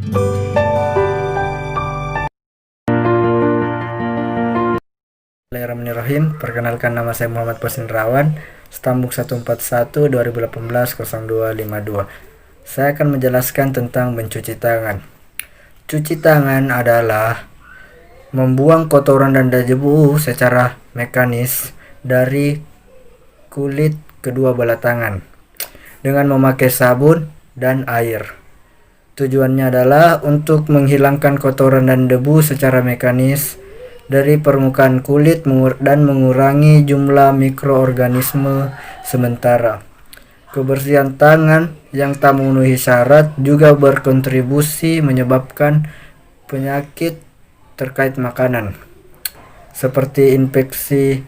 Bismillahirrahmanirrahim. Perkenalkan, nama saya Muhammad Posin Rawan, Stambuk 141 2018 0252. Saya akan menjelaskan tentang mencuci tangan. Cuci tangan adalah membuang kotoran dan debu secara mekanis dari kulit kedua belah tangan dengan memakai sabun dan air. Tujuannya adalah untuk menghilangkan kotoran dan debu secara mekanis dari permukaan kulit dan mengurangi jumlah mikroorganisme sementara. Kebersihan tangan yang tak memenuhi syarat juga berkontribusi menyebabkan penyakit terkait makanan, seperti infeksi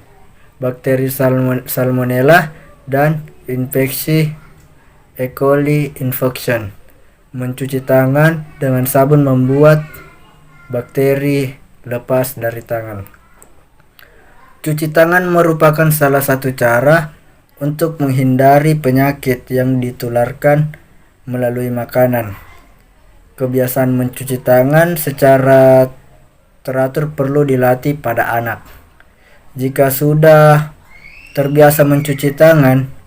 bakteri Salmonella dan infeksi E. coli infection. Mencuci tangan dengan sabun membuat bakteri lepas dari tangan. Cuci tangan merupakan salah satu cara untuk menghindari penyakit yang ditularkan melalui makanan. Kebiasaan mencuci tangan secara teratur perlu dilatih pada anak. Jika sudah terbiasa mencuci tangan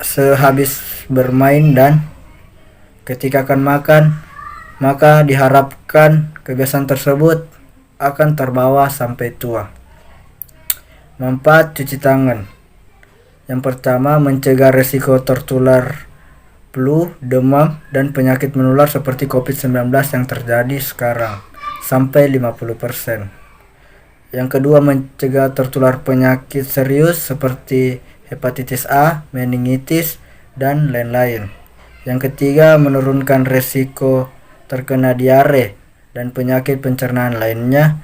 sehabis bermain dan ketika akan makan, maka diharapkan kebiasaan tersebut akan terbawa sampai tua. Manfaat cuci tangan. Yang pertama, mencegah resiko tertular flu, demam, dan penyakit menular seperti COVID-19 yang terjadi sekarang sampai 50%. Yang kedua, mencegah tertular penyakit serius seperti hepatitis A, meningitis, dan lain-lain. Yang ketiga, menurunkan resiko terkena diare dan penyakit pencernaan lainnya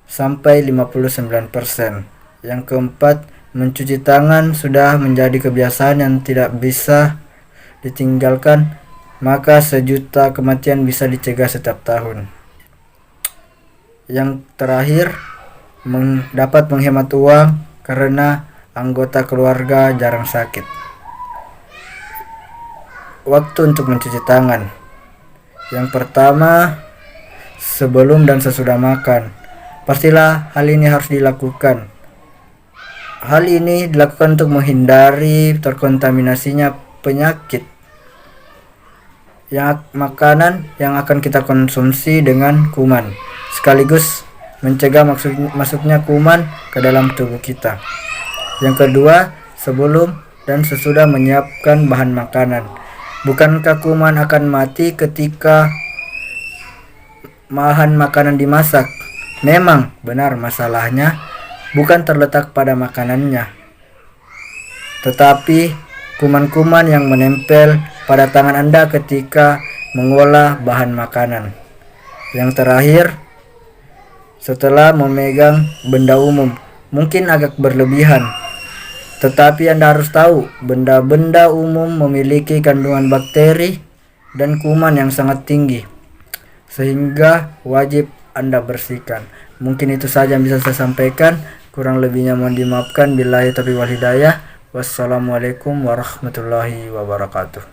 sampai 59%. Yang keempat, mencuci tangan sudah menjadi kebiasaan yang tidak bisa ditinggalkan, maka 1 juta kematian bisa dicegah setiap tahun. Yang terakhir, dapat menghemat uang karena anggota keluarga jarang sakit. Waktu untuk mencuci tangan. Yang pertama, sebelum dan sesudah makan. Pastilah hal ini harus dilakukan. Hal ini dilakukan untuk menghindari terkontaminasinya penyakit makanan yang akan kita konsumsi dengan kuman, sekaligus mencegah masuknya kuman ke dalam tubuh kita. Yang kedua, sebelum dan sesudah menyiapkan bahan makanan. Bukankah kuman akan mati ketika bahan makanan dimasak? Memang benar, masalahnya bukan terletak pada makanannya, tetapi kuman-kuman yang menempel pada tangan Anda ketika mengolah bahan makanan. Yang terakhir, setelah memegang benda umum, mungkin agak berlebihan, tetapi Anda harus tahu, benda-benda umum memiliki kandungan bakteri dan kuman yang sangat tinggi, sehingga wajib Anda bersihkan. Mungkin itu saja yang bisa saya sampaikan. Kurang lebihnya mohon dimaafkan. Billahi taufiq wal hidayah. Wassalamualaikum warahmatullahi wabarakatuh.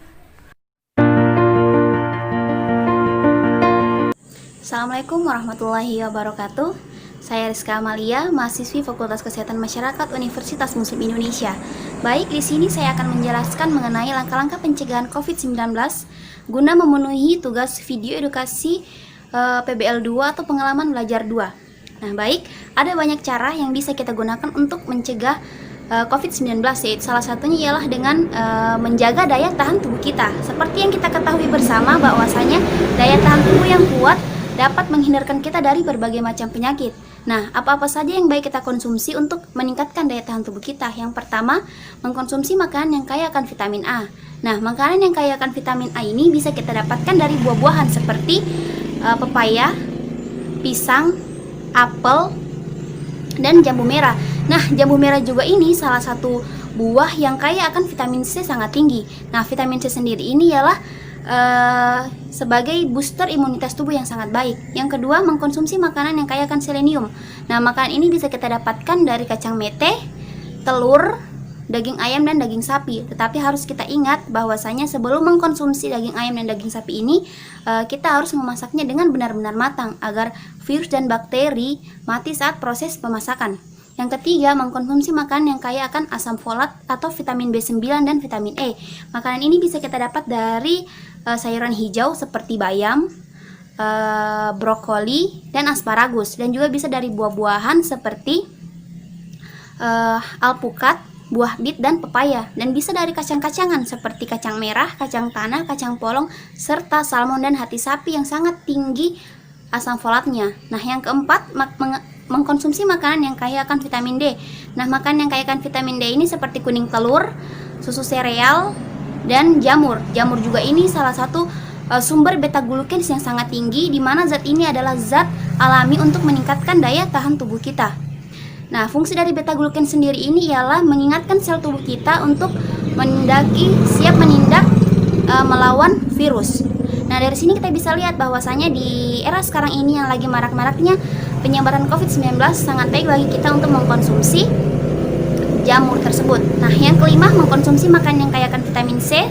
Assalamualaikum warahmatullahi wabarakatuh. Saya Rizka Amalia, mahasiswi Fakultas Kesehatan Masyarakat Universitas Muslim Indonesia. Baik, di sini saya akan menjelaskan mengenai langkah-langkah pencegahan COVID-19 guna memenuhi tugas video edukasi PBL 2 atau pengalaman belajar 2. Nah, baik, ada banyak cara yang bisa kita gunakan untuk mencegah COVID-19, yaitu salah satunya ialah dengan menjaga daya tahan tubuh kita. Seperti yang kita ketahui bersama bahwasanya daya tahan tubuh yang kuat dapat menghindarkan kita dari berbagai macam penyakit. Nah, apa-apa saja yang baik kita konsumsi untuk meningkatkan daya tahan tubuh kita? Yang pertama, mengkonsumsi makanan yang kaya akan vitamin A. Nah, makanan yang kaya akan vitamin A ini bisa kita dapatkan dari buah-buahan seperti pepaya, pisang, apel, dan jambu merah. Nah, jambu merah juga ini salah satu buah yang kaya akan vitamin C sangat tinggi. Nah, vitamin C sendiri ini ialah sebagai booster imunitas tubuh yang sangat baik. Yang kedua, mengkonsumsi makanan yang kaya akan selenium. Nah, makanan ini bisa kita dapatkan dari kacang mete, telur, daging ayam dan daging sapi. Tetapi harus kita ingat bahwasanya sebelum mengkonsumsi daging ayam dan daging sapi ini, kita harus memasaknya dengan benar-benar matang agar virus dan bakteri mati saat proses pemasakan. Yang ketiga, mengkonsumsi makanan yang kaya akan asam folat atau vitamin B9 dan vitamin E. Makanan ini bisa kita dapat dari sayuran hijau seperti bayam, brokoli, dan asparagus, dan juga bisa dari buah-buahan seperti alpukat, buah bit, dan pepaya, dan bisa dari kacang-kacangan seperti kacang merah, kacang tanah, kacang polong, serta salmon dan hati sapi yang sangat tinggi asam folatnya. Nah, yang keempat, mengkonsumsi makanan yang kaya akan vitamin D. Nah, makanan yang kaya akan vitamin D ini seperti kuning telur, susu sereal, dan jamur. Jamur juga ini salah satu sumber beta glucans yang sangat tinggi, di mana zat ini adalah zat alami untuk meningkatkan daya tahan tubuh kita. Nah, fungsi dari beta glucan sendiri ini ialah mengingatkan sel tubuh kita untuk siap menindak melawan virus. Nah, dari sini kita bisa lihat bahwasanya di era sekarang ini yang lagi marak-maraknya penyebaran COVID-19, sangat baik bagi kita untuk mengkonsumsi jamur tersebut. Nah, yang kelima, mengkonsumsi makanan yang kaya akan vitamin C.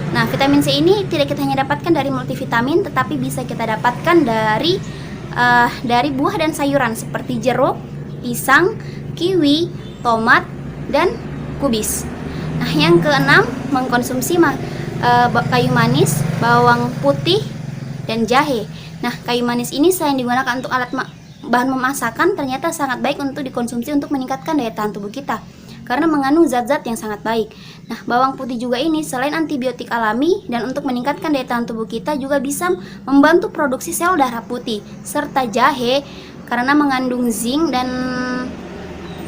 Nah, vitamin C ini tidak kita hanya dapatkan dari multivitamin, tetapi bisa kita dapatkan dari buah dan sayuran seperti jeruk, pisang, kiwi, tomat, dan kubis. Nah, yang keenam, mengkonsumsi kayu manis, bawang putih, dan jahe. Nah, kayu manis ini selain digunakan untuk bahan memasakan, ternyata sangat baik untuk dikonsumsi untuk meningkatkan daya tahan tubuh kita karena mengandung zat-zat yang sangat baik. Nah, bawang putih juga ini selain antibiotik alami dan untuk meningkatkan daya tahan tubuh kita juga bisa membantu produksi sel darah putih, serta jahe karena mengandung zinc dan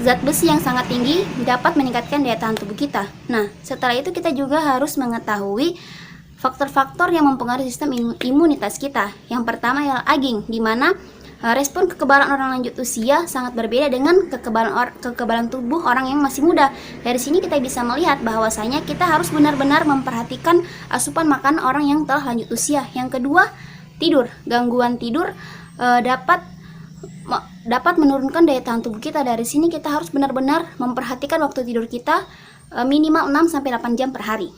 zat besi yang sangat tinggi dapat meningkatkan daya tahan tubuh kita. Nah, setelah itu kita juga harus mengetahui faktor-faktor yang mempengaruhi sistem imunitas kita. Yang pertama ialah aging, di mana respon kekebalan orang lanjut usia sangat berbeda dengan kekebalan tubuh orang yang masih muda. Dari sini kita bisa melihat bahwasanya kita harus benar-benar memperhatikan asupan makanan orang yang telah lanjut usia. Yang kedua, tidur. Gangguan tidur dapat menurunkan daya tahan tubuh kita. Dari sini kita harus benar-benar memperhatikan waktu tidur kita minimal 6-8 jam per hari.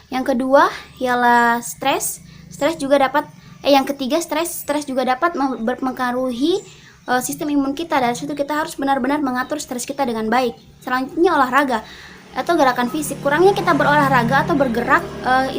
Yang kedua ialah stres. Yang ketiga, stres juga dapat mempengaruhi sistem imun kita. Dari situ kita harus benar-benar mengatur stres kita dengan baik. Selanjutnya, olahraga atau gerakan fisik. Kurangnya kita berolahraga atau bergerak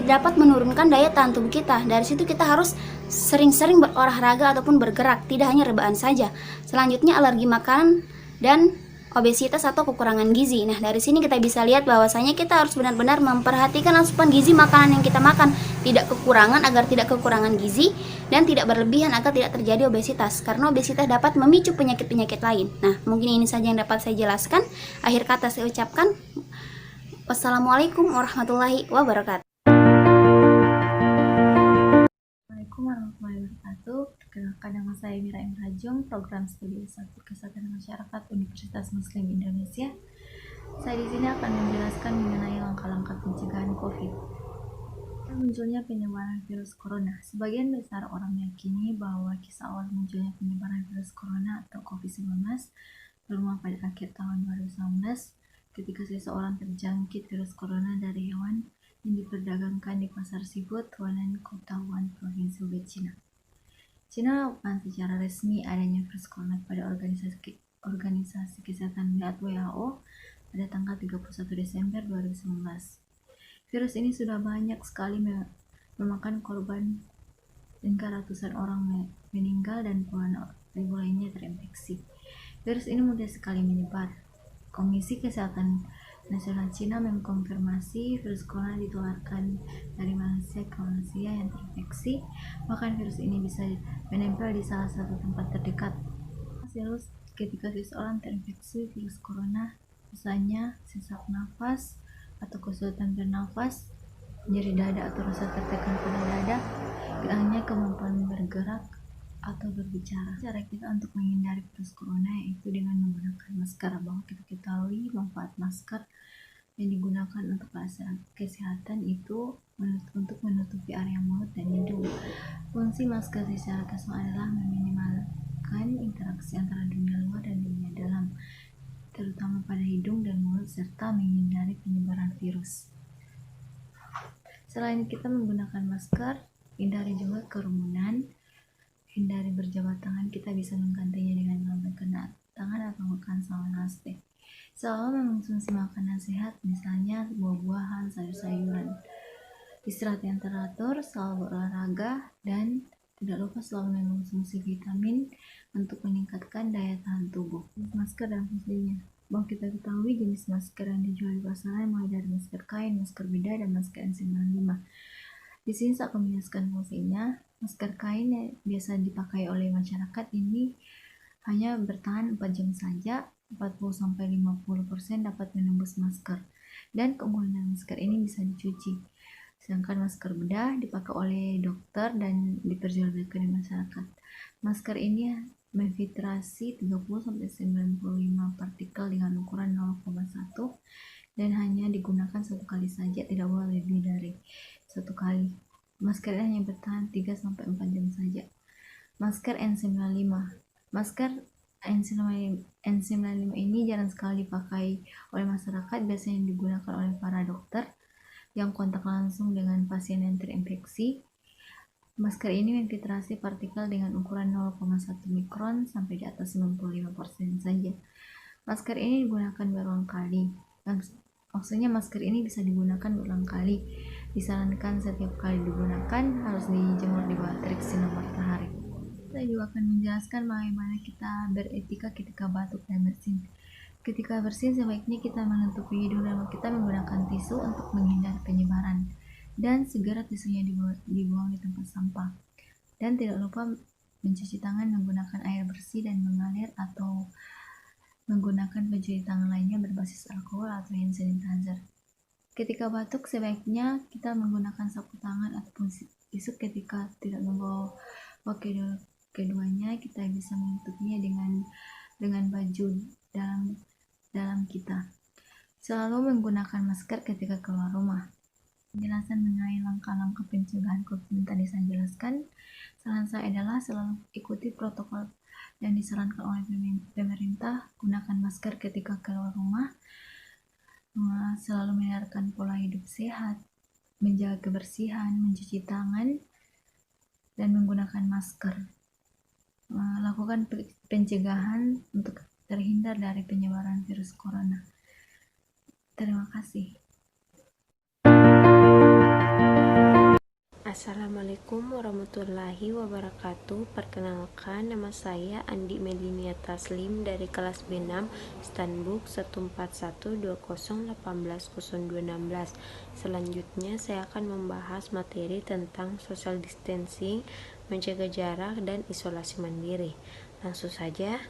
dapat menurunkan daya tahan tubuh kita. Dari situ kita harus sering-sering berolahraga ataupun bergerak, tidak hanya rebahan saja. Selanjutnya, alergi makanan dan obesitas atau kekurangan gizi. Nah, dari sini kita bisa lihat bahwasanya kita harus benar-benar memperhatikan asupan gizi makanan yang kita makan, tidak kekurangan agar tidak kekurangan gizi, dan tidak berlebihan agar tidak terjadi obesitas, karena obesitas dapat memicu penyakit-penyakit lain. Nah, mungkin ini saja yang dapat saya jelaskan. Akhir kata saya ucapkan wassalamualaikum warahmatullahi wabarakatuh. Assalamualaikum warahmatullahi wabarakatuh. Perkenalkan, nama saya Mira M. Rajung, program studi S1 Kesehatan Masyarakat Universitas Muslim Indonesia. Saya di sini akan menjelaskan mengenai langkah-langkah pencegahan COVID. Munculnya penyebaran virus corona. Sebagian besar orang meyakini bahwa kisah awal munculnya penyebaran virus corona atau COVID-19 bermula pada akhir tahun 2019 ketika seseorang terjangkit virus corona dari hewan yang diperdagangkan di pasar seafood Huanan, Kota Wuhan, Provinsi Hubei, Cina. Cina melakukan secara resmi adanya virus corona pada Organisasi Kesehatan Dunia WHO pada tanggal 31 Desember 2019. Virus ini sudah banyak sekali memakan korban hingga ratusan orang meninggal dan puluhan ribu lainnya terinfeksi. Virus ini mudah sekali menyebar. Komisi Kesehatan Nasional Cina mengkonfirmasi virus corona ditularkan dari manusia ke manusia yang terinfeksi, bahkan virus ini bisa menempel di salah satu tempat terdekat. Virus ketika seseorang terinfeksi virus corona, misalnya sesak nafas atau kesulitan bernafas, nyeri dada atau rasa tertekan pada dada, hilangnya kemampuan bergerak atau berbicara. Cara kita untuk menghindari virus corona yaitu dengan menggunakan masker. Bahwa kita ketahui manfaat masker yang digunakan untuk alasan kesehatan itu untuk menutupi area mulut dan hidung. Fungsi masker secara keseluruhan adalah meminimalkan interaksi antara dunia luar dan dunia dalam. terutama pada hidung dan mulut, serta menghindari penyebaran virus. Selain kita menggunakan masker, hindari juga kerumunan, hindari berjabat tangan. Kita bisa menggantinya dengan melambaikan tangan atau makan sama nasi. Selalu mengonsumsi makanan sehat, misalnya buah-buahan, sayur-sayuran. Istirahat yang teratur, selalu berolahraga, dan tidak lupa selalu mengonsumsi vitamin untuk meningkatkan daya tahan tubuh. Masker dan fungsinya. Bahwa kita ketahui jenis masker yang dijual di pasaran mulai dari masker kain, masker bedah, dan masker N95. Di sini saya akan menjelaskan fungsinya. Masker kain yang biasa dipakai oleh masyarakat ini hanya bertahan 4 jam saja, 40-50% dapat menembus masker. Dan keunggulan masker ini bisa dicuci. Sedangkan masker bedah dipakai oleh dokter dan diperjualbelikan di masyarakat. Masker ini memfiltrasi 30-95 partikel dengan ukuran 0,1 dan hanya digunakan satu kali saja, tidak boleh lebih dari satu kali. Masker ini hanya bertahan 3-4 jam saja. Masker N95. Masker N95 ini jarang sekali dipakai oleh masyarakat, biasanya digunakan oleh para dokter yang kontak langsung dengan pasien yang terinfeksi. Masker ini memfiltrasi partikel dengan ukuran 0,1 mikron sampai di atas 95% saja. Masker ini digunakan berulang kali. Maksudnya masker ini bisa digunakan berulang kali. Disarankan setiap kali digunakan harus dijemur di bawah terik sinar matahari. Saya juga akan menjelaskan bagaimana kita beretika ketika batuk dan bersin. Ketika bersin, sebaiknya kita menutupi hidung dan mulut kita menggunakan tisu untuk menghindari penyebaran, dan segera tisunya dibuang di tempat sampah. Dan tidak lupa mencuci tangan menggunakan air bersih dan mengalir, atau menggunakan pencuci tangan lainnya berbasis alkohol atau hand sanitizer. Ketika batuk, sebaiknya kita menggunakan sapu tangan ataupun tisu. Ketika tidak membawa keduanya, kita bisa menutupinya dengan baju dalam kita. Selalu menggunakan masker ketika keluar rumah. Penjelasan mengenai langkah-langkah pencegahan COVID-19 tadi saya jelaskan. Saran saya adalah selalu ikuti protokol yang disarankan oleh pemerintah. Gunakan masker ketika keluar rumah. Selalu menerapkan pola hidup sehat, menjaga kebersihan, mencuci tangan, dan menggunakan masker. Lakukan pencegahan untuk terhindar dari penyebaran virus corona. Terima kasih. Assalamualaikum warahmatullahi wabarakatuh. Perkenalkan, nama saya Andi Medinia Taslim dari kelas B6 Standbook 1412018016. Selanjutnya saya akan membahas materi tentang social distancing, menjaga jarak, dan isolasi mandiri. Langsung saja.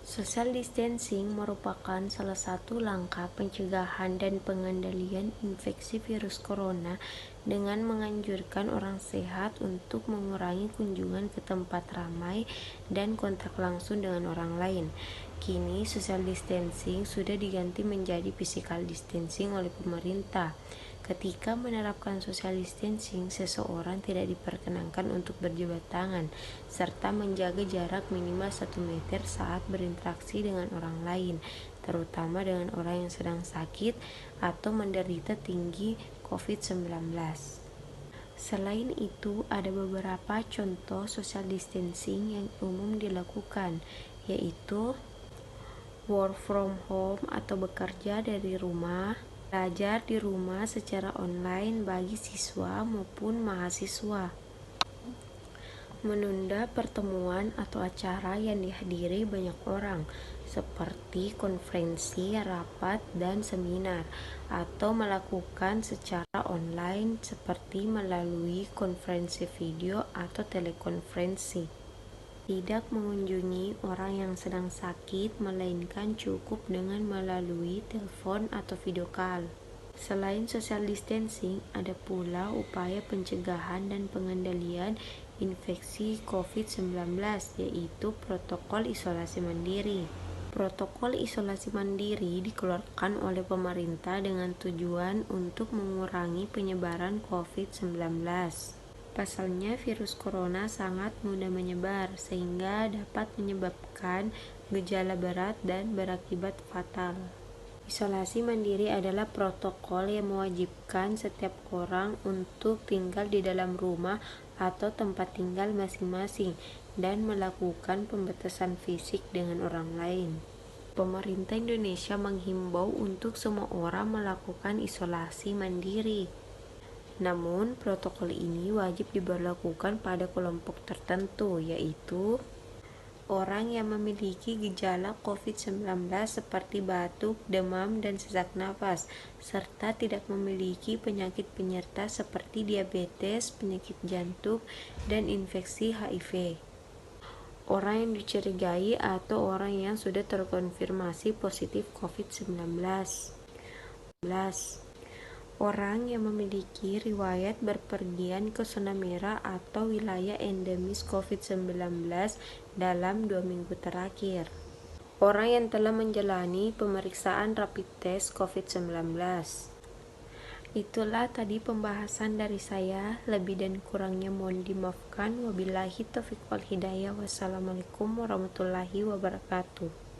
Social distancing merupakan salah satu langkah pencegahan dan pengendalian infeksi virus corona dengan menganjurkan orang sehat untuk mengurangi kunjungan ke tempat ramai dan kontak langsung dengan orang lain. Kini social distancing sudah diganti menjadi physical distancing oleh pemerintah. Ketika menerapkan social distancing, seseorang tidak diperkenankan untuk berjabat tangan, serta menjaga jarak minimal 1 meter saat berinteraksi dengan orang lain, terutama dengan orang yang sedang sakit atau menderita tinggi COVID-19. Selain itu, ada beberapa contoh social distancing yang umum dilakukan, yaitu work from home atau bekerja dari rumah, belajar di rumah secara online bagi siswa maupun mahasiswa, menunda pertemuan atau acara yang dihadiri banyak orang seperti konferensi, rapat, dan seminar, atau melakukan secara online seperti melalui konferensi video atau telekonferensi. Tidak mengunjungi orang yang sedang sakit, melainkan cukup dengan melalui telepon atau video call. Selain social distancing, ada pula upaya pencegahan dan pengendalian infeksi COVID-19, yaitu protokol isolasi mandiri. Protokol isolasi mandiri dikeluarkan oleh pemerintah dengan tujuan untuk mengurangi penyebaran COVID-19. Pasalnya, virus corona sangat mudah menyebar sehingga dapat menyebabkan gejala berat, dan berakibat fatal. Isolasi mandiri adalah protokol yang mewajibkan setiap orang untuk tinggal di dalam rumah atau tempat tinggal masing-masing dan melakukan pembatasan fisik dengan orang lain. Pemerintah Indonesia menghimbau untuk semua orang melakukan isolasi mandiri. Namun, protokol ini wajib diberlakukan pada kelompok tertentu, yaitu orang yang memiliki gejala COVID-19 seperti batuk, demam, dan sesak napas, serta tidak memiliki penyakit penyerta seperti diabetes, penyakit jantung, dan infeksi HIV. Orang yang dicurigai atau orang yang sudah terkonfirmasi positif COVID-19. Orang yang memiliki riwayat berpergian ke zona merah atau wilayah endemis COVID-19 dalam 2 minggu terakhir. Orang yang telah menjalani pemeriksaan rapid test COVID-19. Itulah tadi pembahasan dari saya. Lebih dan kurangnya mohon dimaafkan. Wabillahi taufiq wal hidayah. Wassalamualaikum warahmatullahi wabarakatuh.